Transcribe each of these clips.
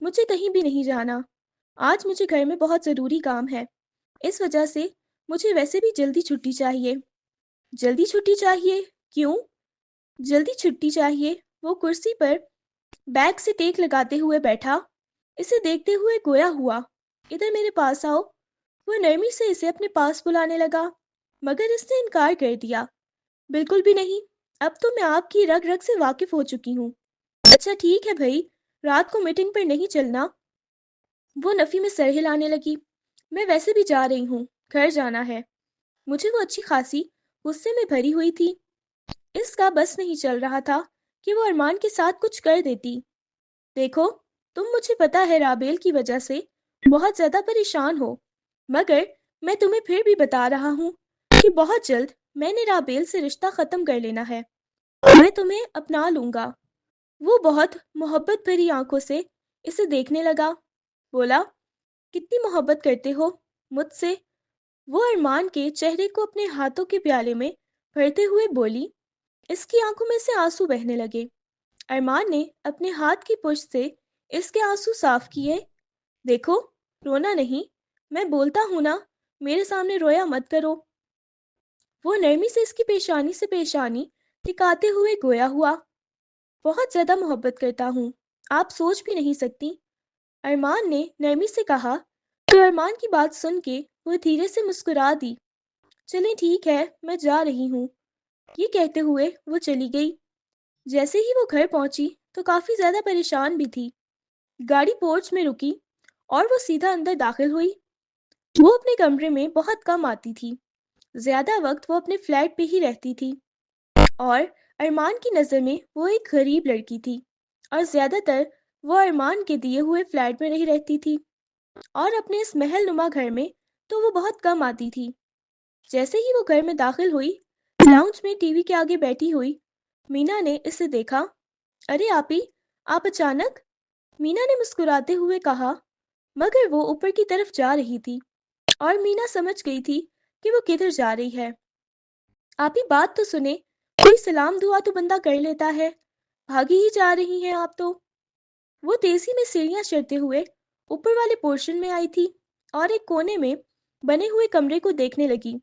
مجھے کہیں بھی نہیں جانا۔ آج مجھے گھر میں بہت ضروری کام ہے، اس وجہ سے مجھے ویسے بھی جلدی چھٹی چاہیے۔ جلدی چھٹی چاہیے؟ کیوں جلدی چھٹی چاہیے؟ وہ کرسی پر بیگ سے ٹیک لگاتے ہوئے بیٹھا، اسے دیکھتے ہوئے گویا ہوا، ادھر میرے پاس آؤ۔ وہ نرمی سے اسے اپنے پاس بلانے لگا، مگر اس نے انکار کر دیا۔ بالکل بھی نہیں، اب تو میں آپ کی رگ رگ سے واقف ہو چکی ہوں۔ اچھا ٹھیک ہے بھائی، رات کو میٹنگ پر نہیں چلنا؟ وہ نفی میں سر ہلانے لگی۔ میں ویسے بھی جا رہی ہوں، گھر جانا ہے۔ مجھے وہ اچھی خاصی غصے میں بھری ہوئی تھی۔ اس کا بس نہیں چل رہا تھا کہ وہ ارمان کے ساتھ کچھ کر دیتی۔ دیکھو، تم مجھے پتا ہے رابیل کی وجہ سے بہت زیادہ پریشان ہو، مگر میں تمہیں پھر بھی بتا رہا ہوں کہ بہت جلد میں نے رابیل سے رشتہ ختم کر لینا ہے۔ میں تمہیں اپنا لوں گا۔ وہ بہت محبت بھری آنکھوں سے اسے دیکھنے لگا، بولا، کتنی محبت کرتے ہو مجھ سے؟ وہ ارمان کے چہرے کو اپنے ہاتھوں کے پیالے میں بھرتے ہوئے بولی۔ اس کی آنکھوں میں سے آنسو بہنے لگے۔ ارمان نے اپنے ہاتھ کی پشت سے اس کے آنسو صاف کیے۔ دیکھو، رونا نہیں، میں بولتا ہوں نا، میرے سامنے رویا مت کرو۔ وہ نرمی سے اس کی پیشانی سے پیشانی ٹکاتے ہوئے گویا ہوا، بہت زیادہ محبت کرتا ہوں، آپ سوچ بھی نہیں سکتی۔ ارمان نے نرمی سے کہا تو ارمان کی بات سن کے وہ دھیرے سے مسکرا دی۔ چلیں ٹھیک ہے، میں جا رہی ہوں، یہ کہتے ہوئے وہ چلی گئی۔ جیسے ہی وہ گھر پہنچی تو کافی زیادہ پریشان بھی تھی۔ گاڑی پورچ میں رکی اور وہ سیدھا اندر داخل ہوئی۔ وہ اپنے کمرے میں بہت کم آتی تھی، زیادہ وقت وہ اپنے فلیٹ پہ ہی رہتی تھی، اور ارمان کی نظر میں وہ ایک غریب لڑکی تھی، اور زیادہ تر وہ ارمان کے دیے ہوئے فلیٹ میں نہیں رہتی تھی، اور اپنے اس محل نما گھر میں تو وہ بہت کم آتی تھی۔ جیسے ہی وہ گھر میں داخل ہوئی، لاؤنج میں ٹی وی کے آگے بیٹھی ہوئی مینا نے اسے دیکھا۔ ارے آپی، آپ اچانک؟ مینا نے مسکراتے ہوئے کہا، مگر وہ اوپر کی طرف جا رہی تھی، اور مینا سمجھ گئی تھی کہ وہ کدھر جا رہی ہے۔ آپی بات تو سنے، کوئی سلام دعا تو بندہ کر لیتا ہے، بھاگی ہی جا رہی ہیں آپ تو۔ وہ تیزی میں سیڑھیاں چڑھتے ہوئے اوپر والے پورشن میں آئی تھی، اور ایک کونے میں بنے ہوئے کمرے کو دیکھنے لگی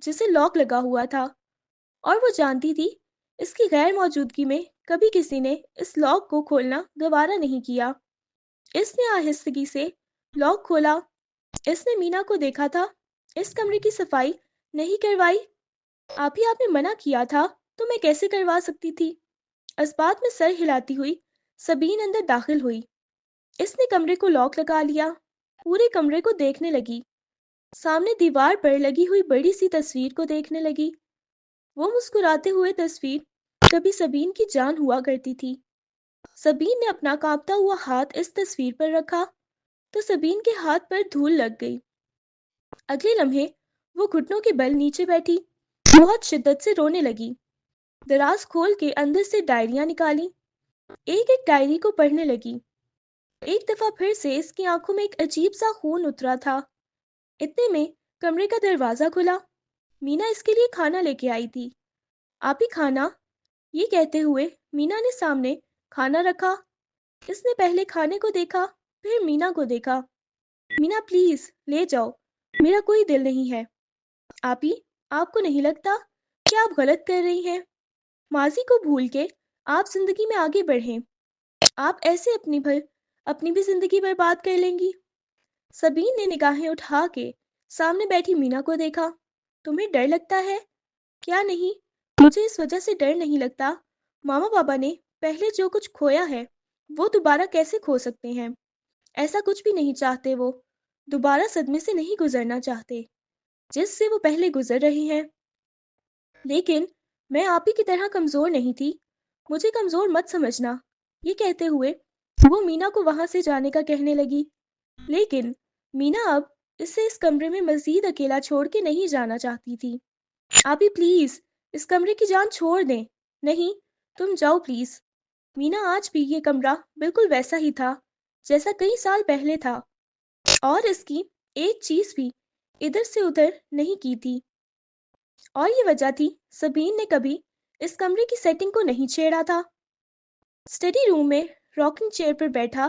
جسے لاک لگا ہوا تھا، اور وہ جانتی تھی اس کی غیر موجودگی میں کبھی کسی نے اس لاک کو کھولنا گوارا نہیں کیا۔ اس نے آہستگی سے لاک کھولا۔ اس نے مینا کو دیکھا تھا، اس کمرے کی صفائی نہیں کروائی؟ آپ نے منع کیا تھا تو میں کیسے کروا سکتی تھی؟ اس بات میں سر ہلاتی ہوئی سبین اندر داخل ہوئی۔ اس نے کمرے کو لاک لگا لیا، پورے کمرے کو دیکھنے لگی، سامنے دیوار پر لگی ہوئی بڑی سی تصویر کو دیکھنے لگی۔ وہ مسکراتے ہوئے تصویر کبھی سبین کی جان ہوا کرتی تھی۔ سبین نے اپنا کانپتا ہوا ہاتھ اس تصویر پر رکھا تو سبین کے ہاتھ پر دھول لگ گئی۔ اگلے لمحے وہ گھٹنوں کے بل نیچے بیٹھی بہت شدت سے رونے لگی۔ دراز کھول کے اندر سے ڈائریاں نکالی، ایک ایک ڈائری کو پڑھنے لگی۔ ایک دفعہ پھر سے اس کی آنکھوں میں ایک عجیب سا خون اترا تھا۔ اتنے میں کمرے کا دروازہ کھلا۔ مینا اس کے لیے کھانا لے کے آئی تھی۔ آپ ہی کھانا؟ یہ کہتے ہوئے مینا نے سامنے کھانا رکھا۔ اس نے پہلے کھانے کو دیکھا، پھر مینا کو دیکھا۔ مینا پلیز لے جاؤ، میرا کوئی دل نہیں ہے۔ آپ ہی، آپ کو نہیں لگتا کہ آپ غلط کر رہی ہیں؟ ماضی کو بھول کے آپ زندگی میں آگے بڑھیں، آپ ایسے اپنی بھی زندگی برباد کر لیں گی۔ سبین نے نگاہیں اٹھا کے سامنے بیٹھی مینا کو دیکھا۔ تمہیں ڈر لگتا ہے؟ کیا نہیں، مجھے اس وجہ سے ڈر نہیں لگتا، ماما بابا نے پہلے جو کچھ کھویا ہے وہ دوبارہ کیسے کھو سکتے ہیں؟ ایسا کچھ بھی نہیں چاہتے، وہ دوبارہ صدمے سے نہیں گزرنا چاہتے جس سے وہ پہلے گزر رہی ہیں۔ لیکن میں آپ ہی کی طرح کمزور نہیں تھی، مجھے کمزور مت سمجھنا۔ یہ کہتے ہوئے وہ مینا کو وہاں سے جانے کا کہنے لگی، لیکن مینا اب اسے اس کمرے میں مزید اکیلا چھوڑ کے نہیں جانا چاہتی تھی۔ آپ ہی پلیز اس کمرے کی جان چھوڑ دیں۔ نہیں، تم جاؤ پلیز۔ مینا آج بھی یہ کمرہ بالکل ویسا ہی تھا جیسا کئی سال پہلے تھا، اور اس کی ایک چیز بھی ادھر سے ادھر نہیں کی تھی، اور یہ وجہ تھی سبین نے کبھی اس کمرے کی سیٹنگ کو نہیں چھیڑا تھا۔ اسٹڈی روم میں راکنگ چیئر پر بیٹھا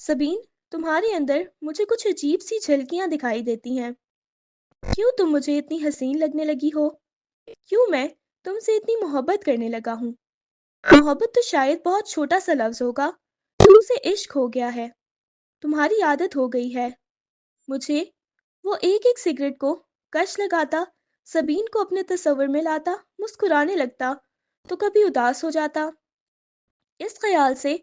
سبین، تمہارے اندر مجھے کچھ عجیب سی جھلکیاں دکھائی دیتی ہیں۔ کیوں تم مجھے اتنی حسین لگنے لگی ہو؟ کیوں میں تم سے اتنی محبت کرنے لگا ہوں؟ محبت تو شاید بہت چھوٹا سا لفظ ہوگا، تم سے عشق ہو گیا ہے، تمہاری عادت ہو گئی ہے۔ مجھے وہ ایک ایک سگریٹ کو کش لگاتا، سبین کو اپنے تصور میں لاتا، مسکرانے لگتا تو کبھی اداس ہو جاتا، اس خیال سے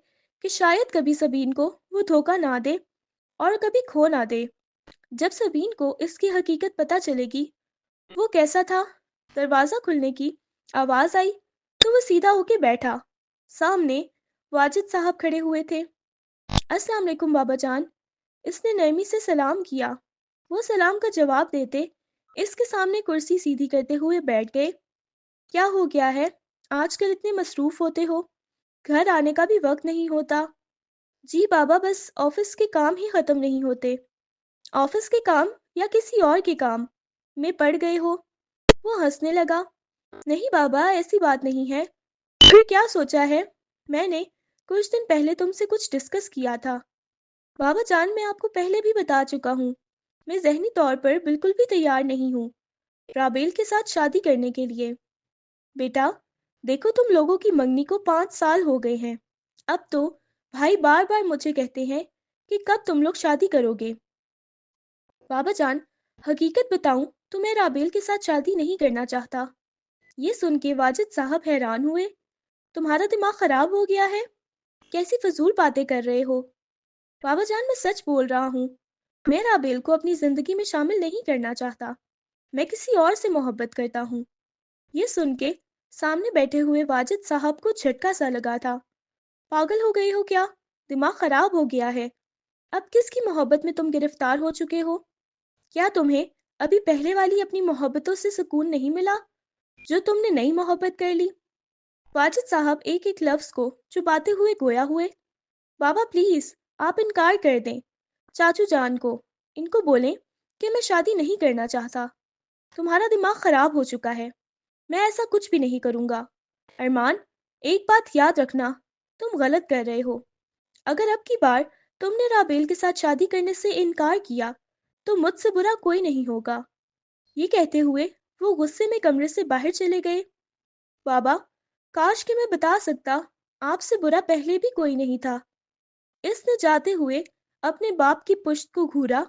کہ شاید کبھی سبین کو وہ دھوکہ نہ دے اور کبھی کھو نہ دے۔ جب سبین کو اس کی حقیقت پتہ چلے گی وہ کیسا تھا، دروازہ کھلنے کی آواز آئی تو وہ سیدھا ہو کے بیٹھا۔ سامنے واجد صاحب کھڑے ہوئے تھے۔ السلام علیکم بابا جان، اس نے نرمی سے سلام کیا۔ وہ سلام کا جواب دیتے اس کے سامنے کرسی سیدھی کرتے ہوئے بیٹھ گئے۔ کیا ہو گیا ہے؟ آج کل اتنے مصروف ہوتے ہو، گھر آنے کا بھی وقت نہیں ہوتا۔ جی بابا، بس آفس کے کام ہی ختم نہیں ہوتے۔ آفس کے کام یا کسی اور کے کام میں پڑ گئے ہو؟ وہ ہنسنے لگا۔ نہیں بابا، ایسی بات نہیں ہے۔ پھر کیا سوچا ہے؟ میں نے کچھ دن پہلے تم سے کچھ ڈسکس کیا تھا۔ بابا جان، میں آپ کو پہلے بھی بتا چکا ہوں، میں ذہنی طور پر بالکل بھی تیار نہیں ہوں رابیل کے ساتھ شادی کرنے کے لیے۔ بیٹا دیکھو، تم لوگوں کی منگنی کو 5 سال ہو گئے ہیں۔ اب تو بھائی بار بار مجھے کہتے ہیں کہ کب تم لوگ شادی کرو گے۔ بابا جان، حقیقت بتاؤں تو میں رابیل کے ساتھ شادی نہیں کرنا چاہتا۔ یہ سن کے واجد صاحب حیران ہوئے۔ تمہارا دماغ خراب ہو گیا ہے؟ کیسی فضول باتیں کر رہے ہو؟ بابا جان، میں سچ بول رہا ہوں، میں رابیل کو اپنی زندگی میں شامل نہیں کرنا چاہتا، میں کسی اور سے محبت کرتا ہوں۔ یہ سن کے سامنے بیٹھے ہوئے واجد صاحب کو جھٹکا سا لگا تھا۔ پاگل ہو گئے ہو کیا؟ دماغ خراب ہو گیا ہے؟ اب کس کی محبت میں تم گرفتار ہو چکے ہو؟ کیا تمہیں ابھی پہلے والی اپنی محبتوں سے سکون نہیں ملا جو تم نے نئی محبت کر لی؟ واجد صاحب ایک ایک لفظ کو چباتے ہوئے گویا ہوئے۔ بابا پلیز، آپ انکار کر دیں چاچو جان کو، ان کو بولیں کہ میں شادی نہیں کرنا چاہتا۔ تمہارا دماغ خراب ہو چکا ہے، میں ایسا کچھ بھی نہیں کروں گا۔ ارمان، ایک بات یاد رکھنا، تم غلط کر رہے ہو۔ اگر اب کی بار تم نے رابیل کے ساتھ شادی کرنے سے انکار کیا تو مجھ سے برا کوئی نہیں ہوگا۔ یہ کہتے ہوئے وہ غصے میں کمرے سے باہر چلے گئے۔ بابا، کاش کہ میں بتا سکتا آپ سے برا پہلے بھی کوئی نہیں تھا۔ اس نے جاتے ہوئے اپنے باپ کی پشت کو گھورا۔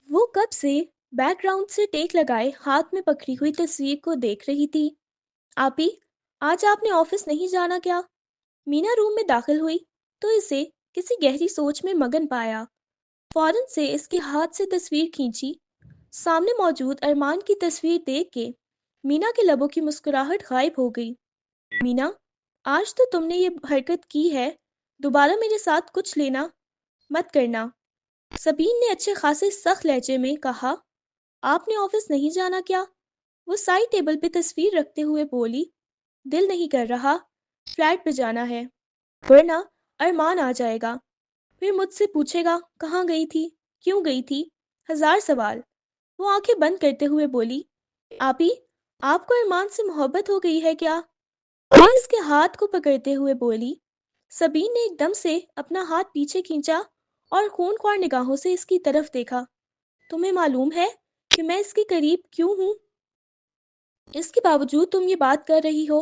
وہ کب سے بیک گراؤنڈ سے ٹیک لگائے ہاتھ میں پکڑی ہوئی تصویر کو دیکھ رہی تھی۔ آپی، آج آپ نے آفس نہیں جانا کیا؟ مینا روم میں داخل ہوئی تو اسے کسی گہری سوچ میں مگن پایا۔ فوراً سے اس کے ہاتھ سے تصویر کھینچی۔ سامنے موجود ارمان کی تصویر دیکھ کے مینا کے لبوں کی مسکراہٹ غائب ہو گئی۔ مینا، آج تو تم نے یہ حرکت کی ہے، دوبارہ میرے ساتھ کچھ لینا مت کرنا۔ سبین نے اچھے خاصے سخت لہجے میں کہا۔ آپ نے آفس نہیں جانا کیا؟ وہ سائڈ ٹیبل پہ تصویر رکھتے ہوئے بولی۔ دل نہیں کر رہا، فلیٹ پہ جانا ہے، ورنہ ارمان آ جائے گا، پھر مجھ سے پوچھے گا کہاں گئی تھی، کیوں گئی تھی، 1000 سوال۔ وہ آنکھیں بند کرتے ہوئے بولی۔ آپی، آپ کو ارمان سے محبت ہو گئی ہے کیا؟ وہ اس کے ہاتھ کو پکڑتے ہوئے بولی۔ سبین نے ایک دم سے اپنا ہاتھ پیچھے کھینچا اور خون خوار نگاہوں سے اس کی طرف دیکھا۔ تمہیں معلوم ہے کہ میں اس کے قریب کیوں ہوں؟ اس کے باوجود تم یہ بات کر رہی ہو؟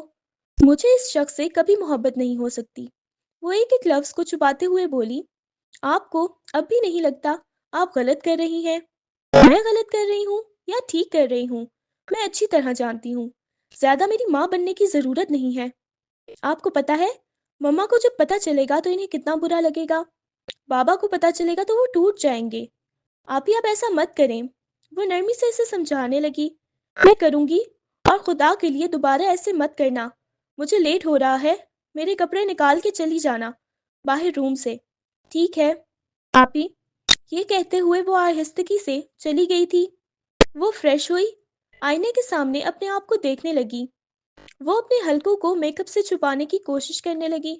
مجھے اس شخص سے کبھی محبت نہیں ہو سکتی۔ وہ ایک ایک لفظ کو چھپاتے ہوئے بولی۔ آپ کو اب بھی نہیں لگتا آپ غلط کر رہی ہیں؟ میں غلط کر رہی ہوں یا ٹھیک کر رہی ہوں، میں اچھی طرح جانتی ہوں۔ زیادہ میری ماں بننے کی ضرورت نہیں ہے۔ آپ کو پتا ہے مما کو جب پتا چلے گا تو انہیں کتنا برا لگے گا، بابا کو پتا چلے گا تو وہ ٹوٹ جائیں گے۔ آپ ہی اب ایسا مت کریں۔ وہ نرمی سے اسے سمجھانے لگی۔ میں کروں گی، اور خدا کے لیے دوبارہ ایسے مت کرنا۔ مجھے لیٹ ہو رہا ہے، میرے کپڑے نکال کے چلی جانا باہر روم سے۔ ٹھیک ہے آپی، یہ کہتے ہوئے وہ آہستگی سے چلی گئی تھی۔ وہ فریش ہوئی، آئینے کے سامنے اپنے آپ کو دیکھنے لگی۔ وہ اپنے حلقوں کو میک اپ سے چھپانے کی کوشش کرنے لگی۔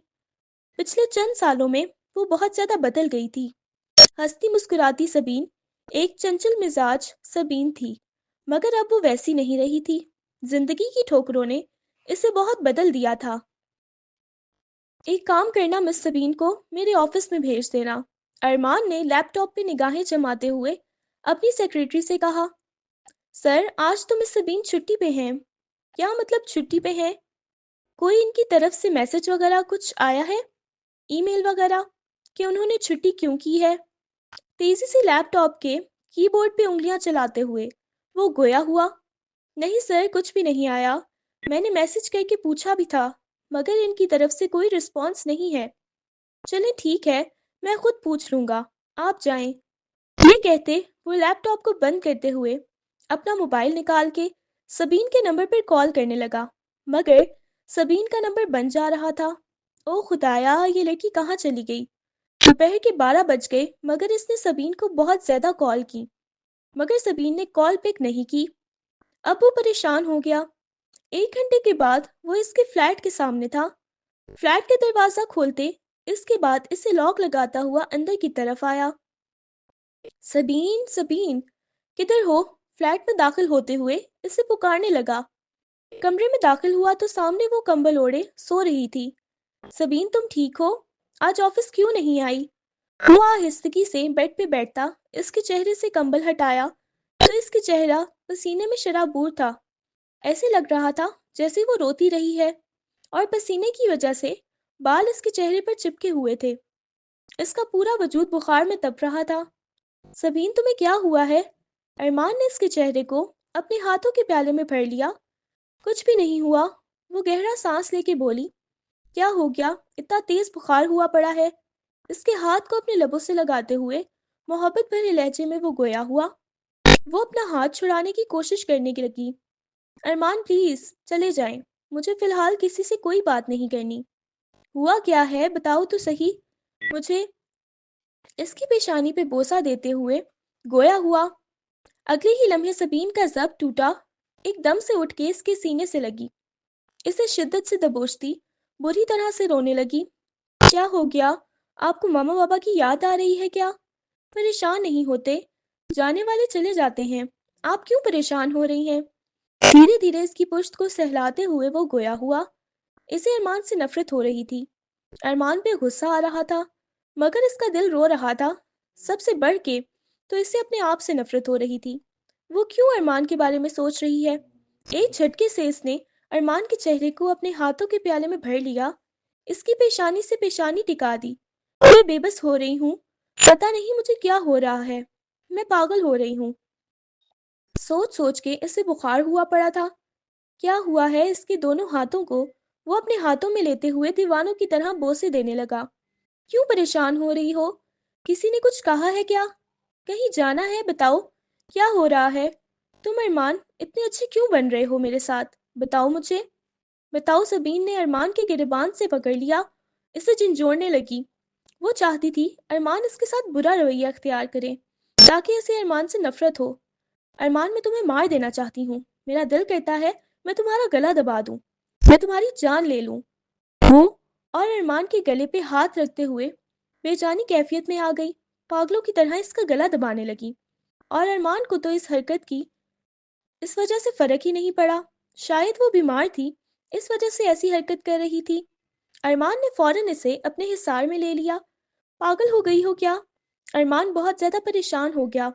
پچھلے چند سالوں میں وہ بہت زیادہ بدل گئی تھی۔ ہنستی مسکراتی سبین ایک چنچل مزاج سبین تھی، مگر اب وہ ویسی نہیں رہی تھی۔ زندگی کی ٹھوکروں نے اسے بہت بدل دیا تھا۔ ایک کام کرنا مس سبین کو میرے آفس میں بھیج دینا۔ ارمان نے لیپ ٹاپ پہ نگاہیں جماتے ہوئے اپنی سیکریٹری سے کہا۔ سر، آج تو مس سبین چھٹی پہ ہیں۔ کیا مطلب چھٹی پہ ہیں؟ کوئی ان کی طرف سے میسج وغیرہ کچھ آیا ہے؟ ای میل وغیرہ کہ انہوں نے چھٹی کیوں کی ہے؟ تیزی سے لیپ ٹاپ کے کی بورڈ پہ انگلیاں چلاتے ہوئے وہ گویا ہوا۔ نہیں سر، کچھ بھی نہیں آیا۔ میں نے میسج کر کے پوچھا بھی تھا مگر ان کی طرف سے کوئی رسپانس نہیں ہے۔ چلیں ٹھیک ہے، میں خود پوچھ لوں گا، آپ جائیں۔ یہ کہتے وہ لیپ ٹاپ کو بند کرتے ہوئے اپنا موبائل نکال کے سبین کے نمبر پر کال کرنے لگا، مگر سبین کا نمبر بند جا رہا تھا۔ او خدایا، یہ لڑکی کہاں چلی گئی؟ دوپہر کے 12 بج گئے مگر اس نے سبین کو بہت زیادہ کال کی، مگر سبین نے کال پک نہیں کی۔ اب وہ پریشان ہو گیا۔ 1 گھنٹے کے بعد وہ اس کے فلیٹ کے سامنے تھا۔ فلیٹ کا دروازہ کھولتے اس کے بعد اسے لاک لگاتا ہوا اندر کی طرف آیا۔ سبین، سبین، کدھر ہو؟ فلیٹ میں داخل ہوتے ہوئے اسے پکارنے لگا۔ کمرے میں داخل ہوا تو سامنے وہ کمبل اوڑے سو رہی تھی۔ سبین، تم ٹھیک ہو؟ آج آفس کیوں نہیں آئی؟ وہ آہستگی سے بیڈ پہ بیٹھتا اس کے چہرے سے کمبل ہٹایا تو اس کے چہرہ پسینے میں شرابور تھا۔ ایسے لگ رہا تھا جیسے وہ روتی رہی ہے اور پسینے کی وجہ سے بال اس کے چہرے پر چپکے ہوئے تھے۔ اس کا پورا وجود بخار میں تپ رہا تھا۔ سبین، تمہیں کیا ہوا ہے؟ ارمان نے اس کے چہرے کو اپنے ہاتھوں کے پیالے میں بھر لیا۔ کچھ بھی نہیں ہوا، وہ گہرا سانس لے کے بولی۔ کیا ہو گیا؟ اتنا تیز بخار ہوا پڑا ہے؟ اس کے ہاتھ کو اپنے لبوں سے لگاتے ہوئے محبت بھرے لہجے میں وہ گویا ہوا۔ وہ اپنا ہاتھ چھڑانے کی کوشش کرنے کی لگی۔ ارمان پلیز چلے جائیں، مجھے فی الحال کسی سے کوئی بات نہیں کرنی۔ ہوا کیا ہے بتاؤ تو صحیح۔ مجھے اس کی پیشانی پہ بوسہ دیتے ہوئے گویا ہوا۔ اگلے ہی لمحے سبین کا ضبط ٹوٹا، ایک دم سے اٹھ کے اس کے سینے سے لگی، اسے شدت سے دبوچتی بری طرح سے رونے لگی۔ کیا ہو گیا؟ آپ کو ماما بابا کی یاد آ رہی ہے کیا؟ پریشان نہیں ہوتے، جانے والے چلے جاتے ہیں، آپ کیوں پریشان ہو رہی ہیں؟ دھیرے دھیرے اس کی پشت کو سہلاتے ہوئے وہ گویا ہوا۔ اسے ارمان سے نفرت ہو رہی تھی، ارمان پہ غصہ آ رہا تھا، مگر اس کا دل رو رہا تھا۔ سب سے بڑھ کے تو اسے اپنے آپ سے نفرت ہو رہی تھی۔ وہ کیوں ارمان کے بارے میں سوچ رہی ہے؟ ایک جھٹکے سے اس نے ارمان کے چہرے کو اپنے ہاتھوں کے پیالے میں بھر لیا، اس کی پیشانی سے پیشانی ٹکا دی۔ میں بے بس ہو رہی ہوں، پتہ نہیں مجھے کیا ہو رہا ہے، میں پاگل ہو رہی ہوں۔ سوچ سوچ کے اسے بخار ہوا پڑا تھا۔ کیا ہوا ہے؟ اس کے دونوں ہاتھوں کو وہ اپنے ہاتھوں میں لیتے ہوئے دیوانوں کی طرح بوسے دینے لگا۔ کیوں پریشان ہو رہی ہو؟ کسی نے کچھ کہا ہے کیا؟ کہیں جانا ہے؟ بتاؤ کیا ہو رہا ہے؟ تم ارمان اتنے اچھے کیوں بن رہے ہو میرے ساتھ؟ بتاؤ مجھے، بتاؤ۔ سبین نے ارمان کے گریبان سے پکڑ لیا، اسے جھنجھوڑنے لگی۔ وہ چاہتی تھی ارمان اس کے ساتھ برا رویہ اختیار کرے تاکہ اسے ارمان سے نفرت ہو۔ ارمان، میں تمہیں مار دینا چاہتی ہوں، میرا دل کرتا ہے میں تمہارا گلا دبا دوں، میں تمہاری جان لے لوں۔ وہ اور ارمان کے گلے پہ ہاتھ رکھتے ہوئے بے جانی کیفیت میں آ گئی، پاگلوں کی طرح اس کا گلا دبانے لگی۔ اور ارمان کو تو اس حرکت کی اس وجہ سے فرق ہی نہیں پڑا، شاید وہ بیمار تھی اس وجہ سے ایسی حرکت کر رہی تھی۔ ارمان نے فوراً اسے اپنے حصار میں لے لیا۔ پاگل ہو گئی ہو کیا؟ ارمان بہت زیادہ پریشان ہو گیا۔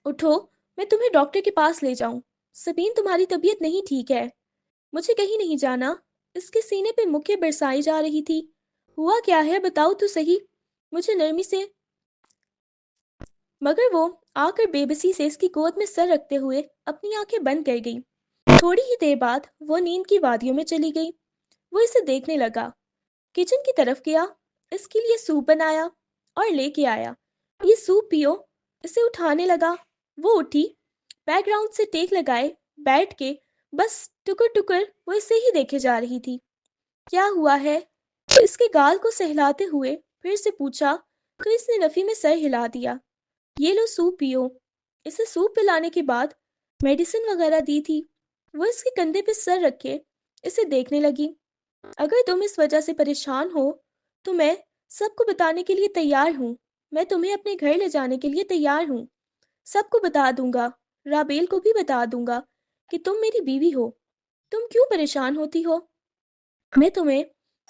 اٹھو، میں تمہیں ڈاکٹر کے پاس لے جاؤں۔ سبین، تمہاری طبیعت نہیں ٹھیک ہے، مجھے کہیں نہیں جانا۔ اس کے سینے پہ مکے برسائی جا رہی تھی۔ ہوا کیا ہے بتاؤ تو صحیح، مجھے نرمی سے۔ مگر وہ آ کر بے بسی سے اس کی گود میں سر رکھتے ہوئے اپنی آنکھیں بند کر گئی۔ تھوڑی ہی دیر بعد وہ نیند کی وادیوں میں چلی گئی۔ وہ اسے دیکھنے لگا، کچن کی طرف گیا، اس کے لیے سوپ بنایا اور لے کے آیا۔ یہ سوپ پیو، اسے اٹھانے لگا۔ وہ اٹھی، بیک گراؤنڈ سے ٹیک لگائے بیٹھ کے بس ٹکر ٹکر وہ اسے ہی دیکھے جا رہی تھی۔ کیا ہوا ہے؟ اس کے گال کو سہلاتے ہوئے پھر سے پوچھا تو اس نے نفی میں سر ہلا دیا۔ یہ لو سوپ پیو۔ اسے سوپ پلانے کے بعد میڈیسن وغیرہ دی تھی۔ وہ اس کے کندھے پہ سر رکھے اسے دیکھنے لگی۔ اگر تم اس وجہ سے پریشان ہو تو میں سب کو بتانے کے لیے تیار ہوں، میں تمہیں اپنے گھر لے جانے کے لیے تیار ہوں، سب کو بتا دوں گا، رابیل کو بھی بتا دوں گا کہ تم میری بیوی ہو۔ تم کیوں پریشان ہوتی ہو؟ میں تمہیں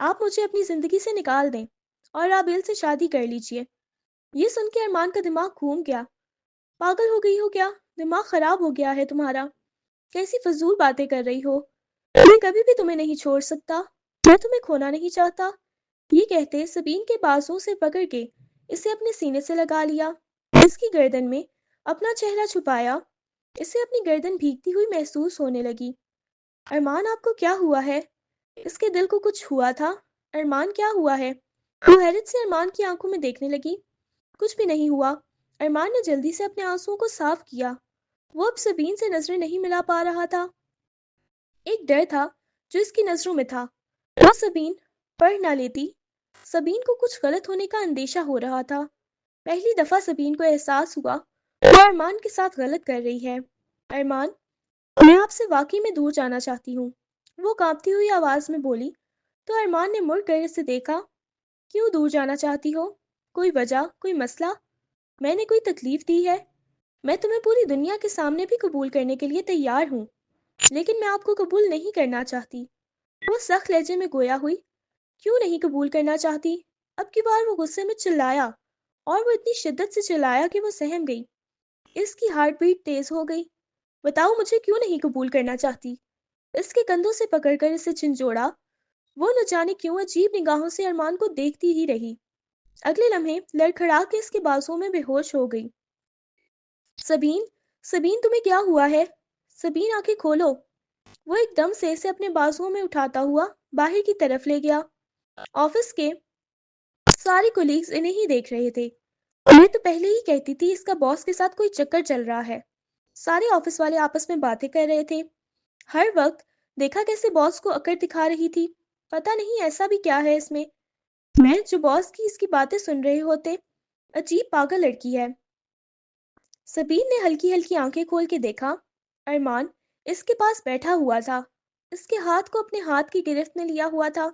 آپ مجھے اپنی زندگی سے نکال دیں اور رابیل سے شادی کر لیجئے۔ یہ سن کے ارمان کا دماغ گھوم گیا۔ پاگل ہو گئی ہو کیا؟ دماغ خراب ہو گیا ہے تمہارا؟ کیسی فضول باتیں کر رہی ہو؟ میں کبھی بھی تمہیں نہیں چھوڑ سکتا، میں تمہیں کھونا نہیں چاہتا۔ یہ کہتے سبین کے بازوں سے پکڑ کے اسے اپنے سینے سے لگا لیا، اس کی گردن میں اپنا چہرہ چھپایا۔ اسے اپنی گردن بھیگتی ہوئی محسوس ہونے لگی۔ ارمان آپ کو کیا ہوا ہے؟ اس کے دل کو کچھ ہوا تھا۔ ارمان کیا ہوا ہے؟ وہ حیرت سے ارمان کی آنکھوں میں دیکھنے لگی۔ کچھ بھی نہیں ہوا۔ ارمان نے جلدی سے اپنے آنسوؤں کو صاف کیا۔ وہ اب سبین سے نظریں نہیں ملا پا رہا تھا۔ ایک ڈر تھا جو اس کی نظروں میں تھا۔ وہ سبین پڑھ نہ لیتی۔ سبین کو کچھ غلط ہونے کا اندیشہ ہو رہا تھا۔ پہلی دفعہ سبین کو احساس ہوا وہ ارمان کے ساتھ غلط کر رہی ہے۔ ارمان، میں آپ سے واقعی میں دور جانا چاہتی ہوں، وہ کانپتی ہوئی آواز میں بولی۔ تو ارمان نے مڑ کر اسے دیکھا۔ کیوں دور جانا چاہتی ہو؟ کوئی وجہ، کوئی مسئلہ؟ میں نے کوئی تکلیف دی ہے؟ میں تمہیں پوری دنیا کے سامنے بھی قبول کرنے کے لیے تیار ہوں، لیکن میں آپ کو قبول نہیں کرنا چاہتی۔ وہ سخت لہجے میں گویا ہوئی۔ کیوں نہیں قبول کرنا چاہتی؟ اب کی بار وہ غصے میں چلایا، اور وہ اتنی شدت سے چلایا کہ وہ سہم گئی۔ اس کی ہارٹ بیٹ تیز ہو گئی۔ بتاؤ مجھے کیوں نہیں قبول کرنا چاہتی؟ اس کے کندھوں سے پکڑ کر اسے جھنجھوڑا۔ وہ نہ جانے کیوں عجیب نگاہوں سے ارمان کو دیکھتی ہی رہی۔ اگلے لمحے لڑکھڑا کے اس کے بازوں میں بے ہوش ہو گئی۔ سبین، سبین تمہیں کیا ہوا ہے؟ سبین آنکھیں کھولو۔ وہ ایک دم سے اسے اپنے بازوں میں اٹھاتا ہوا باہر کی طرف لے گیا۔ آفس کے سارے کولیگز انہیں ہی دیکھ رہے تھے۔ میں تو پہلے ہی کہتی تھی اس کا باس کے ساتھ کوئی چکر چل رہا ہے۔ سارے آفس والے آپس میں باتیں کر رہے تھے۔ ہر وقت دیکھا کیسے باس کو اکڑ دکھا رہی تھی۔ پتہ نہیں ایسا بھی کیا ہے اس میں جو باس کی اس کی باتیں سن رہے ہوتے۔ عجیب پاگل لڑکی ہے۔ سبین نے ہلکی ہلکی آنکھیں کھول کے دیکھا۔ ارمان اس کے پاس بیٹھا ہوا تھا، اس کے ہاتھ کو اپنے ہاتھ کی گرفت میں لیا ہوا تھا۔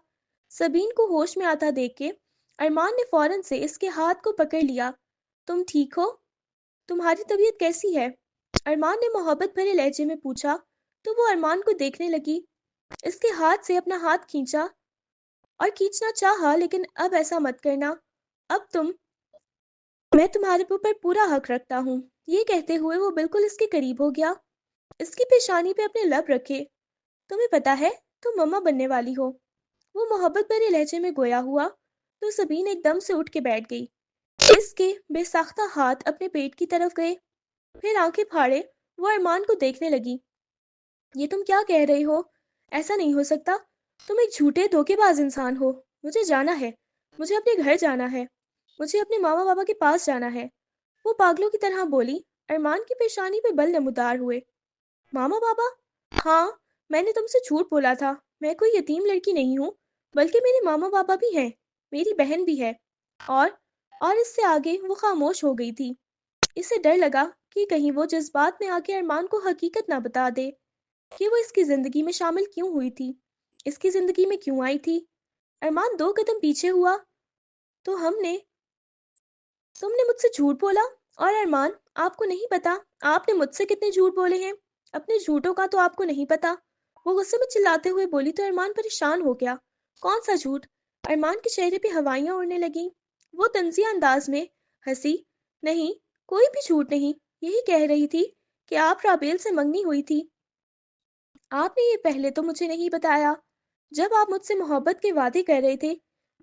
سبین کو ہوش میں آتا دیکھ کے ارمان نے فوراً سے اس کے ہاتھ کو پکڑ لیا۔ تم ٹھیک ہو؟ تمہاری طبیعت کیسی ہے؟ ارمان نے محبت بھرے لہجے میں پوچھا تو وہ ارمان کو دیکھنے لگی۔ اس کے ہاتھ سے اپنا ہاتھ کھینچا اور کھینچنا چاہا، لیکن اب ایسا مت کرنا۔ اب میں تمہارے اوپر پورا حق رکھتا ہوں۔ یہ کہتے ہوئے وہ بالکل اس کے قریب ہو گیا۔ اس کی پیشانی پہ اپنے لب رکھے۔ تمہیں پتا ہے تم مما بننے والی ہو، وہ محبت بھرے لہجے میں گویا ہوا تو سبین ایک دم سے اٹھ کے بیٹھ گئی۔ اس کے بے ساختہ ہاتھ اپنے پیٹ کی طرف گئے، پھر آنکھیں پھاڑے وہ ارمان کو دیکھنے لگی۔ یہ تم کیا کہہ رہی ہو؟ ایسا نہیں ہو سکتا، تم ایک جھوٹے دھوکے باز انسان ہو۔ مجھے جانا ہے، مجھے اپنے گھر جانا ہے، مجھے اپنے ماما بابا کے پاس جانا ہے، وہ پاگلوں کی طرح بولی۔ ارمان کی پیشانی پہ بل نمودار ہوئے۔ ماما بابا؟ ہاں، میں نے تم سے جھوٹ بولا تھا، میں کوئی یتیم لڑکی نہیں ہوں، بلکہ میرے ماما بابا بھی ہیں، میری بہن بھی ہے۔ اور اس سے آگے وہ خاموش ہو گئی تھی۔ اسے ڈر لگا کہ کہیں وہ جذبات میں آ کے ارمان کو حقیقت نہ بتا دے کہ وہ اس کی زندگی میں شامل کیوں ہوئی تھی، اس کی زندگی میں کیوں آئی تھی۔ ارمان 2 قدم پیچھے ہوا۔ تو تم نے مجھ سے جھوٹ بولا؟ اور ارمان، آپ کو نہیں پتا آپ نے مجھ سے کتنے جھوٹ بولے ہیں؟ اپنے جھوٹوں کا تو آپ کو نہیں پتا، وہ غصے میں چلاتے ہوئے بولی تو ارمان پریشان ہو گیا۔ کون سا جھوٹ؟ ارمان کے چہرے پہ ہوائیاں اڑنے لگیں۔ وہ طنزیہ انداز میں ہنسی۔ نہیں، کوئی بھی جھوٹ نہیں، یہی کہہ رہی تھی کہ آپ رابیل سے منگنی ہوئی تھی۔ آپ نے یہ پہلے تو مجھے نہیں بتایا، جب آپ مجھ سے محبت کے وعدے کر رہے تھے،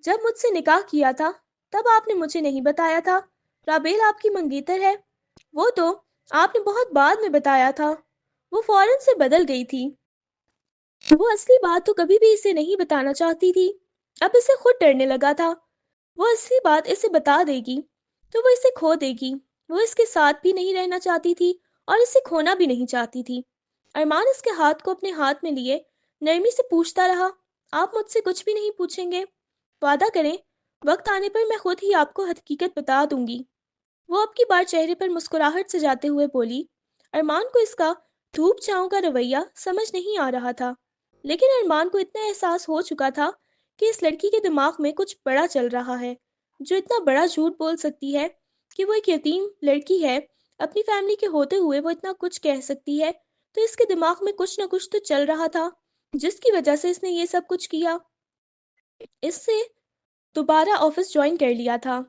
جب مجھ سے نکاح کیا تھا، تب آپ نے مجھے نہیں بتایا تھا رابیل آپ کی منگیتر ہے۔ وہ تو آپ نے بہت بعد میں بتایا تھا۔ وہ فوراً سے بدل گئی تھی۔ وہ اصلی بات تو کبھی بھی اسے نہیں بتانا چاہتی تھی، اب اسے خود ڈرنے لگا تھا۔ وہ اصلی بات اسے بتا دے گی تو وہ اسے کھو دے گی۔ وہ اس کے ساتھ بھی نہیں رہنا چاہتی تھی اور اسے کھونا بھی نہیں چاہتی تھی۔ ارمان اس کے ہاتھ کو اپنے ہاتھ میں لیے نرمی سے پوچھتا رہا، آپ مجھ سے کچھ بھی نہیں پوچھیں گے؟ وعدہ کریں، وقت آنے پر میں خود ہی آپ کو حقیقت بتا دوں گی۔ وہ اب کی بار چہرے پر مسکراہٹ سے جاتے ہوئے بولی۔ ارمان کو اس کا دھوپ چھاؤں کا رویہ سمجھ نہیں آ رہا تھا، لیکن ارمان کو اتنا احساس ہو چکا تھا کہ اس لڑکی کے دماغ میں کچھ بڑا چل رہا ہے، جو اتنا بڑا جھوٹ بول سکتی ہے کہ وہ ایک یتیم لڑکی ہے، اپنی فیملی کے ہوتے ہوئے وہ اتنا کچھ کہہ سکتی ہے، تو اس کے دماغ میں کچھ نہ کچھ تو چل رہا تھا جس کی وجہ سے اس نے یہ سب کچھ کیا۔ اس سے دوبارہ آفس جوائن کر لیا تھا۔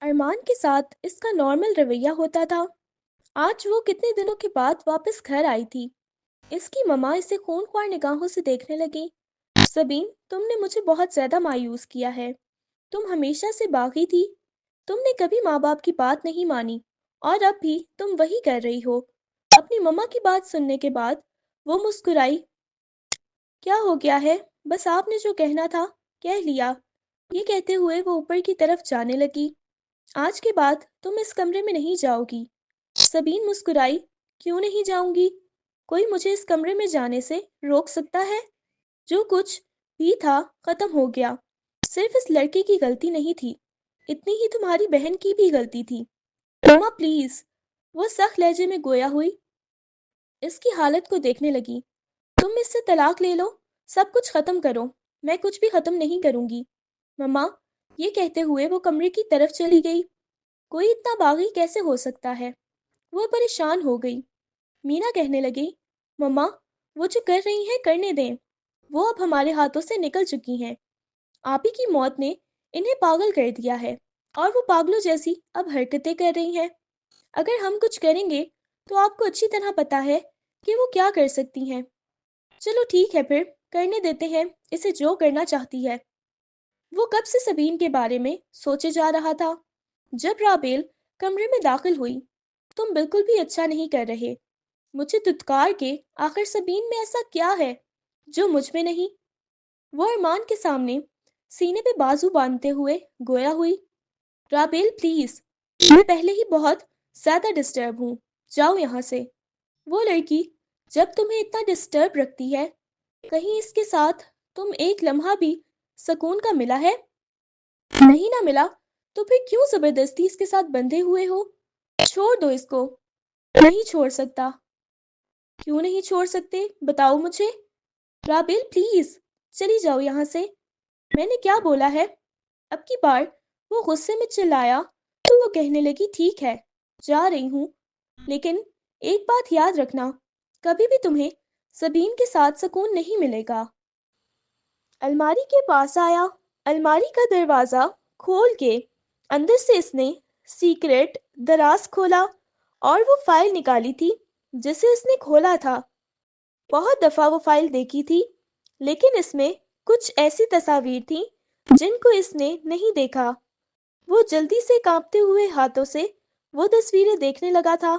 ارمان کے ساتھ اس کا نارمل رویہ ہوتا تھا۔ آج وہ کتنے دنوں کے بعد واپس گھر آئی تھی۔ اس کی ماما اسے خونخوار نگاہوں سے دیکھنے لگی۔ سبین، تم نے مجھے بہت زیادہ مایوس کیا ہے۔ تم ہمیشہ سے باغی تھی۔ تم نے کبھی ماں باپ کی بات نہیں مانی اور اب بھی تم وہی کر رہی ہو۔ اپنی ماما کی بات سننے کے بعد وہ مسکرائی۔ کیا ہو گیا ہے؟ بس آپ نے جو کہنا تھا کہہ لیا۔ یہ کہتے ہوئے وہ اوپر کی طرف جانے لگی۔ آج کے بعد تم اس کمرے میں نہیں جاؤ گی۔ سبین مسکرائی۔ کیوں نہیں جاؤں گی؟ کوئی مجھے اس کمرے میں جانے سے روک سکتا ہے؟ جو کچھ بھی تھا ختم ہو گیا۔ صرف اس لڑکے کی غلطی نہیں تھی، اتنی ہی تمہاری بہن کی بھی غلطی تھی۔ ماما پلیز، وہ سخت لہجے میں گویا ہوئی۔ اس کی حالت کو دیکھنے لگی۔ تم اس سے طلاق لے لو، سب کچھ ختم کرو۔ میں کچھ بھی ختم نہیں کروں گی ماما۔ یہ کہتے ہوئے وہ کمرے کی طرف چلی گئی۔ کوئی اتنا باغی کیسے ہو سکتا ہے؟ وہ پریشان ہو گئی۔ مینا کہنے لگی، ماما وہ جو کر رہی ہیں کرنے دیں، وہ اب ہمارے ہاتھوں سے نکل چکی ہیں۔ آپی کی موت نے انہیں پاگل کر دیا ہے اور وہ پاگلوں جیسی اب حرکتیں کر رہی ہیں۔ اگر ہم کچھ کریں گے تو آپ کو اچھی طرح پتا ہے کہ وہ کیا کر سکتی ہیں۔ چلو ٹھیک ہے، پھر کرنے دیتے ہیں اسے جو کرنا چاہتی ہے۔ وہ کب سے سبین کے بارے میں سوچے جا رہا تھا۔ جب رابیل کمرے میں داخل ہوئی، تم بالکل بھی اچھا نہیں کر رہے۔ مجھے دھتکار کے آخر سبین میں ایسا کیا ہے جو مجھ میں نہیں؟ وہ ارمان کے سامنے سینے پہ بازو باندھتے ہوئے گویا ہوئی۔ رابیل پلیز، میں پہلے ہی بہت زیادہ ڈسٹرب ہوں، جاؤ یہاں سے۔ وہ لڑکی جب تمہیں اتنا ڈسٹرب رکھتی ہے، کہیں اس کے ساتھ تم ایک لمحہ بھی سکون کا ملا ہے؟ نہیں نہ ملا تو پھر کیوں زبردستی اس کے ساتھ بندھے ہوئے ہو؟ چھوڑ دو اس کو۔ نہیں چھوڑ سکتا۔ کیوں نہیں چھوڑ سکتے بتاؤ مجھے؟ رابیل پلیز چلی جاؤ یہاں سے۔ میں نے کیا بولا ہے؟ اب کی بار وہ غصے میں چلایا تو وہ کہنے لگی، ٹھیک ہے جا رہی ہوں، لیکن ایک بات یاد رکھنا، کبھی بھی تمہیں سبین کے ساتھ سکون نہیں ملے گا۔ الماری کے پاس آیا۔ الماری کا دروازہ کھول کے اندر سے اس نے سیکرٹ دراز کھولا اور وہ فائل نکالی تھی جسے اس نے کھولا تھا۔ بہت دفعہ وہ فائل دیکھی تھی، لیکن اس میں کچھ ایسی تصاویر تھیں جن کو اس نے نہیں دیکھا۔ وہ جلدی سے کانپتے ہوئے ہاتھوں سے وہ تصویریں دیکھنے لگا تھا،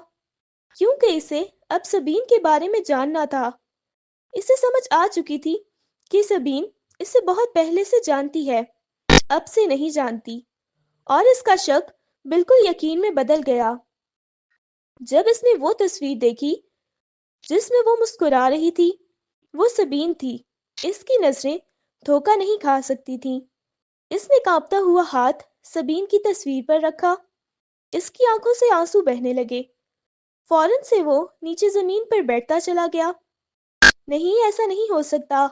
کیونکہ اسے اب سبین کے بارے میں جاننا تھا۔ اسے سمجھ آ چکی تھی کہ سبین اسے بہت پہلے سے جانتی ہے، اب سے نہیں جانتی، اور اس کا شک بالکل یقین میں بدل گیا جب اس نے وہ تصویر دیکھی جس میں وہ مسکرا رہی تھی۔ وہ سبین تھی، اس کی نظریں دھوکہ نہیں کھا سکتی تھیں۔ اس نے کانپتا ہوا ہاتھ سبین کی تصویر پر رکھا۔ اس کی آنکھوں سے آنسو بہنے لگے۔ فوراً سے وہ نیچے زمین پر بیٹھتا چلا گیا۔ نہیں، ایسا نہیں ہو سکتا۔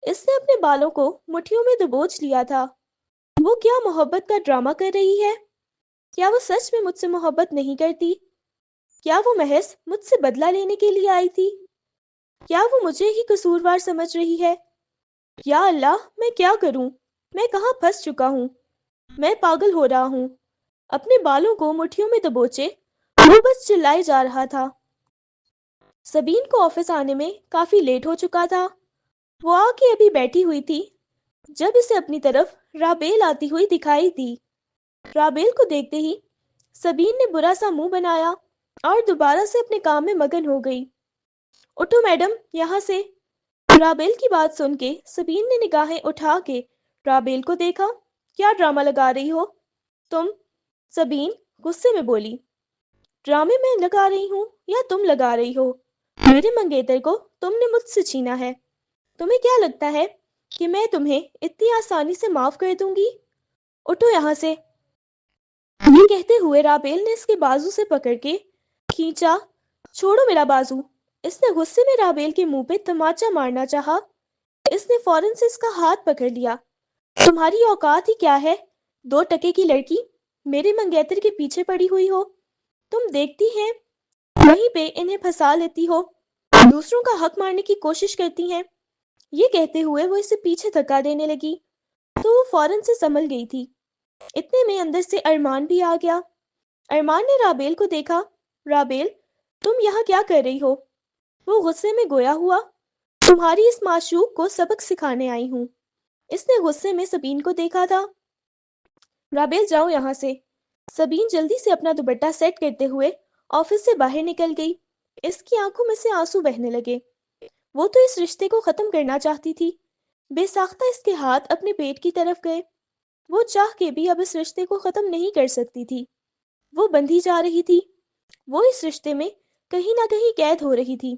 اس نے اپنے بالوں کو مٹھیوں میں دبوچ لیا تھا۔ وہ کیا محبت کا ڈرامہ کر رہی ہے؟ کیا وہ سچ میں مجھ سے محبت نہیں کرتی؟ کیا وہ محض مجھ سے بدلہ لینے کے لیے آئی تھی؟ کیا وہ مجھے ہی قصوروار سمجھ رہی ہے؟ یا اللہ، میں کیا کروں؟ میں کہاں پھنس چکا ہوں؟ میں پاگل ہو رہا ہوں۔ اپنے بالوں کو مٹھیوں میں دبوچے وہ بس چلائے جا رہا تھا۔ سبین کو آفس آنے میں کافی لیٹ ہو چکا تھا۔ وہ آ کے ابھی بیٹھی ہوئی تھی جب اسے اپنی طرف رابیل آتی ہوئی دکھائی دی۔ رابیل کو دیکھتے ہی سبین نے برا سا منہ بنایا اور دوبارہ سے اپنے کام میں مگن ہو گئی۔ اٹھو میڈم یہاں سے۔ رابیل کی بات سن کے سبین نے نگاہیں اٹھا کے رابیل کو دیکھا۔ کیا ڈرامہ لگا رہی ہو تم؟ سبین غصے میں بولی۔ ڈرامے میں لگا رہی ہوں یا تم لگا رہی ہو؟ میرے منگیتر کو تم نے مجھ سے چھینا ہے۔ تمہیں کیا لگتا ہے کہ میں تمہیں اتنی آسانی سے معاف کر دوں گی؟ اٹھو یہاں سے۔ یہ کہتے ہوئے رابیل نے اس کے بازو سے پکڑ کے کھینچا۔ چھوڑو میرا بازو۔ اس نے غصے میں رابیل کے منہ پہ تماچا مارنا چاہا۔ اس نے فوراً سے اس کا ہاتھ پکڑ لیا۔ تمہاری اوقات ہی کیا ہے؟ 2 ٹکے کی لڑکی میرے منگیتر کے پیچھے پڑی ہوئی ہو۔ تم دیکھتی ہیں وہیں پہ انہیں پھنسا لیتی ہو، دوسروں کا حق مارنے کی کوشش کرتی ہیں۔ یہ کہتے ہوئے وہ اسے پیچھے دھکا دینے لگی تو وہ فوراً سے سنبھل گئی تھی۔ اتنے میں اندر سے ارمان بھی آ گیا۔ ارمان نے رابیل کو دیکھا۔ رابیل، تم یہاں کیا کر رہی ہو؟ وہ غصے میں گویا ہوا۔ تمہاری اس معشوق کو سبق سکھانے آئی ہوں۔ اس نے غصے میں سبین کو دیکھا تھا۔ رابیل، جاؤ یہاں سے۔ سبین جلدی سے اپنا دوپٹہ سیٹ کرتے ہوئے آفس سے باہر نکل گئی۔ اس کی آنکھوں میں سے آنسو بہنے لگے۔ وہ تو اس رشتے کو ختم کرنا چاہتی تھی۔ بے ساختہ اس کے ہاتھ اپنے پیٹ کی طرف گئے۔ وہ چاہ کے بھی اب اس رشتے کو ختم نہیں کر سکتی تھی۔ وہ بندھی جا رہی تھی۔ وہ اس رشتے میں کہیں نہ کہیں قید ہو رہی تھی۔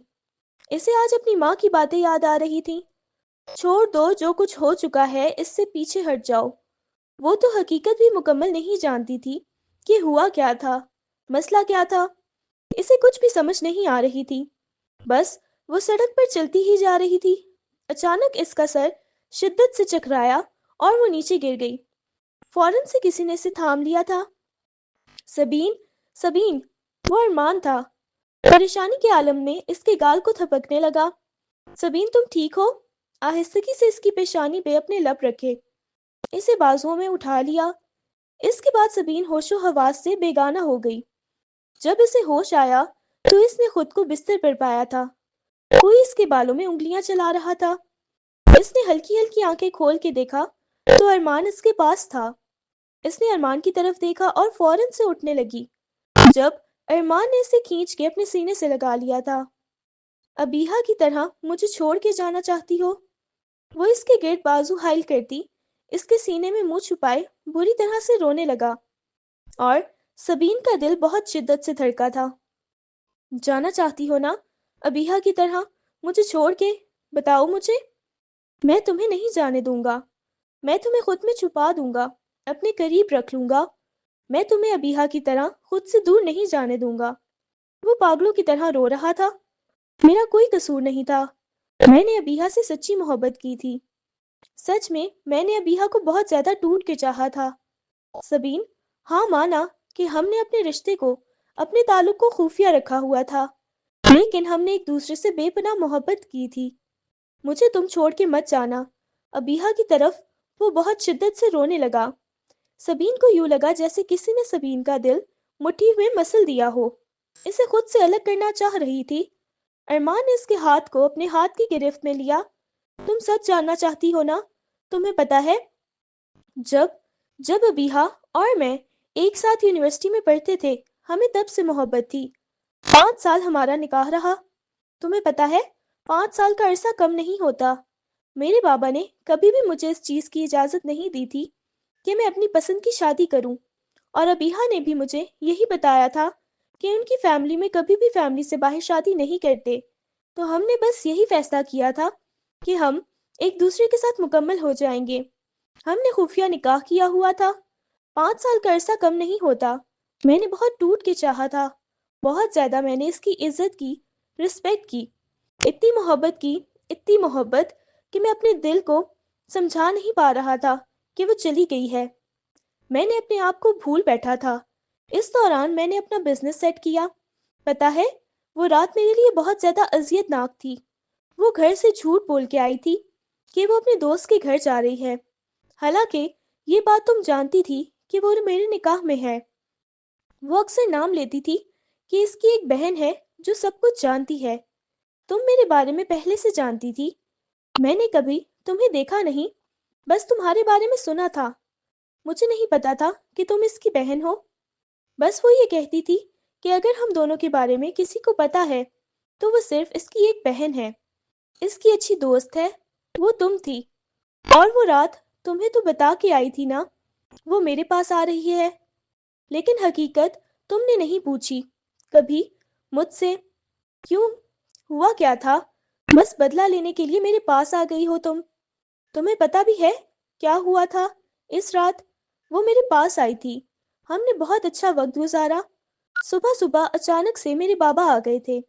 اسے آج اپنی ماں کی باتیں یاد آ رہی تھیں۔ چھوڑ دو، جو کچھ ہو چکا ہے اس سے پیچھے ہٹ جاؤ۔ وہ تو حقیقت بھی مکمل نہیں جانتی تھی کہ ہوا کیا تھا، مسئلہ کیا تھا۔ اسے کچھ بھی سمجھ نہیں آ رہی تھی۔ بس وہ سڑک پر چلتی ہی جا رہی تھی۔ اچانک اس کا سر شدت سے چکرایا اور وہ نیچے گر گئی۔ فوراً سے کسی نے اسے تھام لیا تھا۔ سبین، سبین! وہ ارمان تھا۔ پریشانی کے عالم میں اس کے گال کو تھپکنے لگا۔ سبین، تم ٹھیک ہو؟ آہستگی سے اس کی پیشانی پہ اپنے لب رکھے۔ اسے بازوؤں میں اٹھا لیا۔ اس کے بعد سبین ہوش و حواس سے بیگانہ ہو گئی۔ جب اسے ہوش آیا تو اس نے خود کو بستر پر پایا تھا۔ کوئی اس کے بالوں میں انگلیاں چلا رہا تھا۔ اس نے ہلکی ہلکی آنکھیں کھول کے دیکھا تو ارمان اس کے پاس تھا۔ اس نے ارمان کی طرف دیکھا اور فوراً سے اٹھنے لگی جب ارمان نے اسے کھینچ کے اپنے سینے سے لگا لیا تھا۔ ابیہا کی طرح مجھے چھوڑ کے جانا چاہتی ہو؟ وہ اس کے گرد بازو حائل کرتی اس کے سینے میں منہ چھپائے بری طرح سے رونے لگا اور سبین کا دل بہت شدت سے دھڑکا تھا۔ جانا چاہتی ہو نا، ابیہا کی طرح مجھے چھوڑ کے؟ بتاؤ مجھے۔ میں تمہیں نہیں جانے دوں گا۔ میں تمہیں خود میں چھپا دوں گا، اپنے قریب رکھ لوں گا۔ میں تمہیں ابیہا کی طرح خود سے دور نہیں جانے دوں گا۔ وہ پاگلوں کی طرح رو رہا تھا۔ میرا کوئی قصور نہیں تھا۔ میں نے ابیہا سے سچی محبت کی تھی۔ سچ میں نے ابیہا کو بہت زیادہ ٹوٹ کے چاہا تھا۔ سبین، ہاں مانا کہ ہم نے اپنے رشتے کو، اپنے تعلق کو خفیہ رکھا ہوا تھا، لیکن ہم نے ایک دوسرے سے بے پناہ محبت کی تھی۔ مجھے تم چھوڑ کے مت جانا۔ ابیہا کی طرف وہ بہت شدت سے رونے لگا۔ سبین کو یوں لگا جیسے کسی نے سبین کا دل مٹھی میں مسل دیا ہو۔ اسے خود سے الگ کرنا چاہ رہی تھی۔ ارمان نے اس کے ہاتھ کو اپنے ہاتھ کی گرفت میں لیا۔ تم سچ جاننا چاہتی ہو نا؟ تمہیں پتا ہے جب جب ابیہا اور میں ایک ساتھ یونیورسٹی میں پڑھتے تھے، ہمیں تب سے محبت تھی۔ 5 سال ہمارا نکاح رہا۔ تمہیں پتا ہے 5 سال کا عرصہ کم نہیں ہوتا۔ میرے بابا نے کبھی بھی مجھے اس چیز کی اجازت نہیں دی تھی کہ میں اپنی پسند کی شادی کروں، اور ابیہا نے بھی مجھے یہی بتایا تھا کہ ان کی فیملی میں کبھی بھی فیملی سے باہر شادی نہیں کرتے۔ تو ہم نے بس یہی فیصلہ کیا تھا کہ ہم ایک دوسرے کے ساتھ مکمل ہو جائیں گے۔ ہم نے خفیہ نکاح کیا ہوا تھا۔ 5 سال کا عرصہ کم نہیں ہوتا۔ میں نے بہت ٹوٹ کے چاہا تھا، بہت زیادہ۔ میں نے اس کی عزت کی، رسپیکٹ کی، اتنی محبت کہ میں اپنے دل کو سمجھا نہیں پا رہا تھا کہ وہ چلی گئی ہے۔ میں نے اپنے آپ کو بھول بیٹھا تھا۔ اس دوران میں نے اپنا بزنس سیٹ کیا۔ پتا ہے وہ رات میرے لیے بہت زیادہ اذیت ناک تھی۔ وہ گھر سے جھوٹ بول کے آئی تھی کہ وہ اپنے دوست کے گھر جا رہی ہے، حالانکہ یہ بات تم جانتی تھی کہ وہ میرے نکاح میں ہے۔ وہ اکثر نام لیتی تھی کہ اس کی ایک بہن ہے جو سب کچھ جانتی ہے۔ تم میرے بارے میں پہلے سے جانتی تھی۔ میں نے کبھی تمہیں دیکھا نہیں، بس تمہارے بارے میں سنا تھا۔ مجھے نہیں پتا تھا کہ تم اس کی بہن ہو۔ بس وہ یہ کہتی تھی کہ اگر ہم دونوں کے بارے میں کسی کو پتا ہے تو وہ صرف اس کی ایک بہن ہے، اس کی اچھی دوست ہے، وہ تم تھی۔ اور وہ رات تمہیں تو بتا کے آئی تھی نا، وہ میرے پاس آ رہی ہے۔ لیکن حقیقت تم نے نہیں پوچھی کبھی مجھ سے۔ کیوں؟ ہوا کیا تھا؟ بس بدلہ لینے کے لیے میرے پاس آ گئی ہو تم۔ تمہیں پتا بھی ہے کیا ہوا تھا اس رات؟ وہ میرے پاس آئی تھی، ہم نے بہت اچھا وقت گزارا۔ صبح اچانک سے میرے بابا آ گئے تھے۔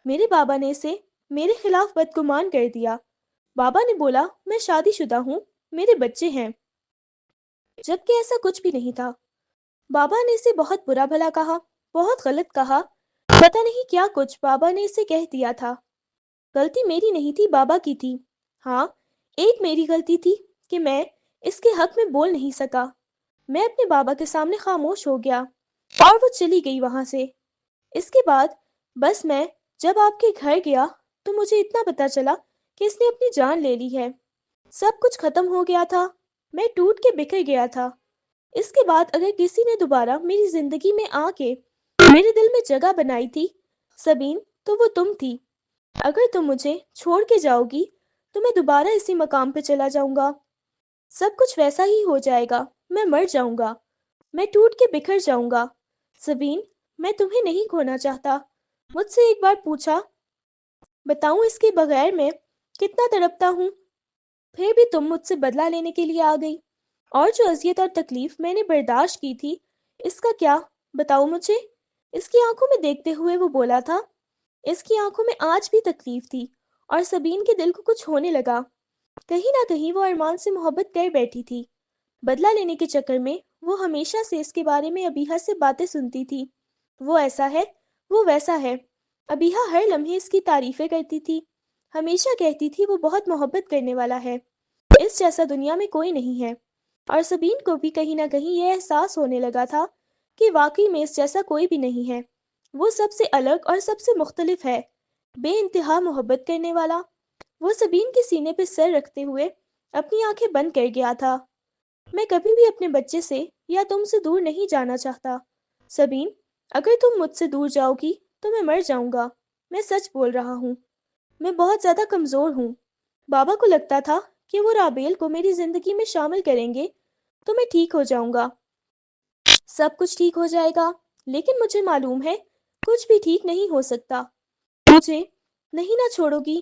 میرے بابا نے اسے میرے خلاف بدگمان کر دیا۔ بابا نے بولا میں شادی شدہ ہوں، میرے بچے ہیں، جبکہ ایسا کچھ بھی نہیں تھا۔ بابا نے اسے بہت برا بھلا کہا، بہت غلط کہا، پتہ نہیں کیا کچھ بابا نے اسے کہہ دیا تھا۔ غلطی میری نہیں تھی، بابا کی تھی۔ ہاں، ایک میری غلطی تھی کہ میں اس کے حق میں بول نہیں سکا۔ میں اپنے بابا کے سامنے خاموش ہو گیا اور وہ چلی گئی وہاں سے۔ اس کے بعد بس میں جب آپ کے گھر گیا تو مجھے اتنا پتا چلا کہ اس نے اپنی جان لے لی ہے۔ سب کچھ ختم ہو گیا تھا، میں ٹوٹ کے بکھر گیا تھا۔ اس کے بعد اگر کسی نے دوبارہ میری زندگی میں آ کے میرے دل میں جگہ بنائی تھی سبین، تو وہ تم تھی۔ اگر تم مجھے چھوڑ کے جاؤ گی تو میں دوبارہ اسی مقام پہ چلا جاؤں گا۔ سب کچھ ویسا ہی ہو جائے گا، میں مر جاؤں گا، میں ٹوٹ کے بکھر جاؤں گا۔ سبین، میں تمہیں نہیں کھونا چاہتا۔ مجھ سے ایک بار پوچھا، بتاؤں اس کے بغیر میں کتنا تڑپتا ہوں؟ پھر بھی تم مجھ سے بدلہ لینے کے لیے آ گئی، اور جو اذیت اور تکلیف میں نے برداشت کی تھی اس کا کیا؟ بتاؤ مجھے۔ اس کی آنکھوں میں دیکھتے ہوئے وہ بولا تھا۔ اس کی آنکھوں میں آج بھی تکلیف تھی، اور سبین کے دل کو کچھ ہونے لگا۔ کہیں نہ کہیں وہ ارمان سے محبت کر بیٹھی تھی۔ بدلہ لینے کے چکر میں وہ ہمیشہ سے اس کے بارے میں ابیحہ سے باتیں سنتی تھی۔ وہ ایسا ہے، وہ ویسا ہے۔ ابیحہ ہر لمحے اس کی تعریفیں کرتی تھی، ہمیشہ کہتی تھی وہ بہت محبت کرنے والا ہے، اس جیسا دنیا میں کوئی نہیں ہے۔ اور سبین کو بھی کہیں نہ کہیں یہ احساس ہونے لگا تھا کہ واقعی میں اس جیسا کوئی بھی نہیں ہے۔ وہ سب سے الگ اور سب سے مختلف ہے، بے انتہا محبت کرنے والا۔ وہ سبین کے سینے پہ سر رکھتے ہوئے اپنی آنکھیں بند کر گیا تھا۔ میں کبھی بھی اپنے بچے سے یا تم سے دور نہیں جانا چاہتا سبین۔ اگر تم مجھ سے دور جاؤ گی تو میں مر جاؤں گا، میں سچ بول رہا ہوں۔ میں بہت زیادہ کمزور ہوں۔ بابا کو لگتا تھا کہ وہ رابیل کو میری زندگی میں شامل کریں گے تو میں ٹھیک ہو جاؤں گا، سب کچھ ٹھیک ہو جائے گا۔ لیکن مجھے معلوم ہے کچھ بھی ٹھیک نہیں ہو سکتا۔ مجھے نہیں نہ چھوڑو گی؟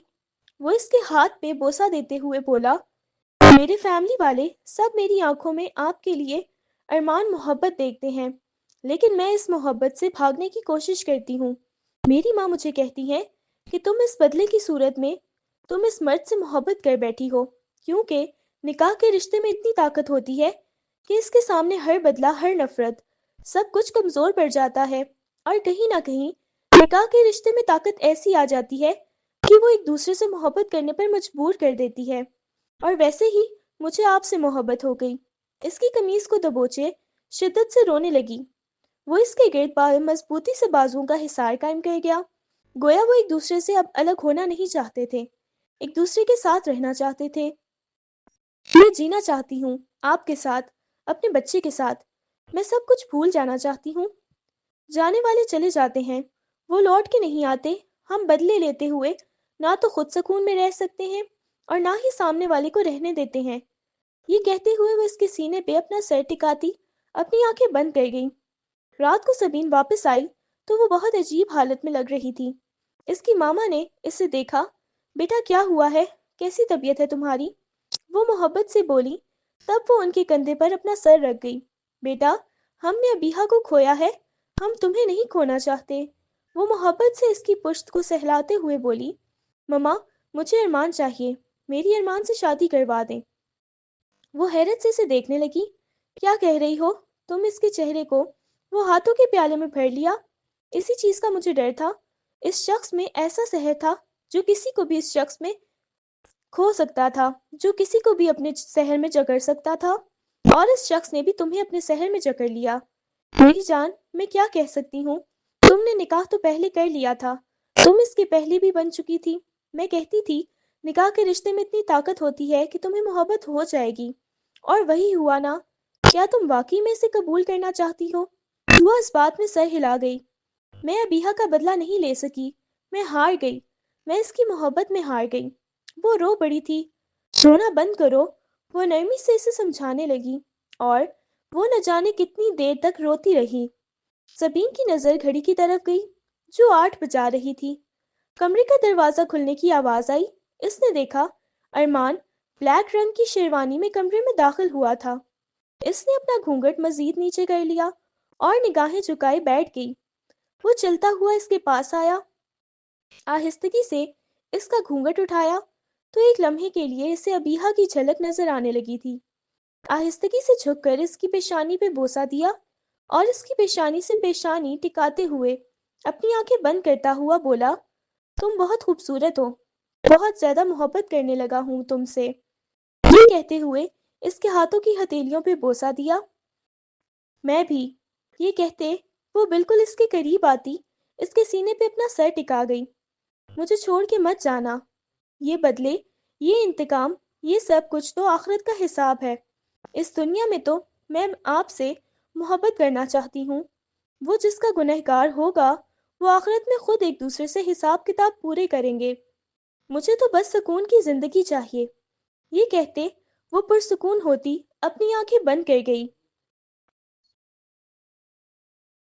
وہ اس کے ہاتھ پہ بوسہ دیتے ہوئے بولا، میرے فیملی والے سب میری آنکھوں میں آپ کے لیے ارمان محبت دیکھتے ہیں، لیکن میں اس محبت سے بھاگنے کی کوشش کرتی ہوں۔ میری ماں مجھے کہتی ہے کہ تم اس بدلے کی صورت میں تم اس مرد سے محبت کر بیٹھی ہو، کیونکہ نکاح کے رشتے میں اتنی طاقت ہوتی ہے کہ اس کے سامنے ہر بدلہ، ہر نفرت، سب کچھ کمزور پڑ جاتا ہے۔ اور کہیں نہ کہیں نکاح کے رشتے میں طاقت ایسی آ جاتی ہے کہ وہ ایک دوسرے سے محبت کرنے پر مجبور کر دیتی ہے۔ اور ویسے ہی مجھے آپ سے محبت ہو گئی۔ اس کی قمیص کو دبوچے شدت سے رونے لگی۔ وہ اس کے گرد مضبوطی سے بازوؤں کا حصار قائم کر گیا، گویا وہ ایک دوسرے سے اب الگ ہونا نہیں چاہتے تھے، ایک دوسرے کے ساتھ رہنا چاہتے تھے۔ میں جینا چاہتی ہوں آپ کے ساتھ، اپنے بچے کے ساتھ۔ میں سب کچھ بھول جانا چاہتی ہوں۔ جانے والے چلے جاتے ہیں، وہ لوٹ کے نہیں آتے۔ ہم بدلے لیتے ہوئے نہ تو خود سکون میں رہ سکتے ہیں اور نہ ہی سامنے والے کو رہنے دیتے ہیں۔ یہ کہتے ہوئے وہ اس کے سینے پہ اپنا سر ٹکاتی اپنی آنکھیں بند کر گئی۔ رات کو سبین واپس آئی تو وہ بہت عجیب حالت میں لگ رہی تھی۔ اس کی ماما نے اسے دیکھا۔ بیٹا کیا ہوا ہے؟ کیسی طبیعت ہے تمہاری؟ وہ محبت سے بولی، تب وہ ان کے کندھے پر اپنا سر رکھ گئی۔ بیٹا، ہم نے ابیحہ کو کھویا ہے، ہم تمہیں نہیں کھونا چاہتے۔ وہ محبت سے اس کی پشت کو سہلاتے ہوئے بولی، مما مجھے ارمان چاہیے، میری ارمان سے شادی کروا دیں۔ وہ حیرت سے اسے دیکھنے لگی۔ کیا کہہ رہی ہو تم؟ اس کے چہرے کو وہ ہاتھوں کے پیالے میں بھر لیا۔ اسی چیز کا مجھے ڈر تھا۔ اس شخص میں ایسا سحر تھا جو کسی کو بھی اس شخص میں کھو سکتا تھا، جو کسی کو بھی اپنے سحر میں جکڑ سکتا تھا، اور اس شخص نے بھی تمہیں اپنے سحر میں جکڑ لیا۔ میری جان، میں کیا کہہ سکتی ہوں؟ تم نے نکاح تو پہلے کر لیا تھا، تم اس کے پہلے بھی بن چکی تھی۔ میں کہتی تھی نکاح کے رشتے میں اتنی طاقت ہوتی ہے کہ تمہیں محبت ہو جائے گی، اور وہی ہوا نا؟ کیا تم واقعی میں اسے قبول کرنا چاہتی ہو؟ وہ اس بات میں سر ہلا گئی۔ میں ابیحہ کا بدلہ نہیں لے سکی، میں ہار گئی، میں اس کی محبت میں ہار گئی۔ وہ رو پڑی تھی۔ رونا بند کرو، وہ نرمی سے اسے سمجھانے لگی، اور وہ نہ جانے کتنی دیر تک روتی رہی۔ سبین کی نظر گھڑی کی طرف گئی جو 8 بجا رہی تھی۔ کمرے کا دروازہ کھلنے کی آواز آئی۔ اس نے دیکھا ارمان بلیک رنگ کی شیروانی میں کمرے میں داخل ہوا تھا۔ اس نے اپنا گھونگھٹ مزید نیچے کر لیا اور نگاہیں جھکائے بیٹھ گئی۔ وہ چلتا ہوا اس کے پاس آیا، آہستگی سے اس کا گھونگھٹ اٹھایا تو ایک لمحے کے لیے اسے ابیحہ کی جھلک نظر آنے لگی تھی۔ آہستگی سے جھک کر اس کی پیشانی پہ بوسہ دیا اور اس کی پیشانی سے پیشانی ٹکاتے ہوئے اپنی آنکھیں بند کرتا ہوا بولا، تم بہت خوبصورت ہو۔ بہت زیادہ محبت کرنے لگا ہوں تم سے۔ یہ کہتے ہوئے اس کے ہاتھوں کی ہتھیلیوں پہ بوسہ دیا۔ میں بھی۔ یہ کہتے وہ بالکل اس کے قریب آتی اس کے سینے پہ اپنا سر ٹکا گئی۔ مجھے چھوڑ کے مت جانا۔ یہ بدلے، یہ انتقام، یہ سب کچھ تو آخرت کا حساب ہے۔ اس دنیا میں تو میں آپ سے محبت کرنا چاہتی ہوں۔ وہ جس کا گنہگار ہوگا وہ آخرت میں خود ایک دوسرے سے حساب کتاب پورے کریں گے۔ مجھے تو بس سکون کی زندگی چاہیے۔ یہ کہتے وہ پرسکون ہوتی اپنی آنکھیں بند کر گئی۔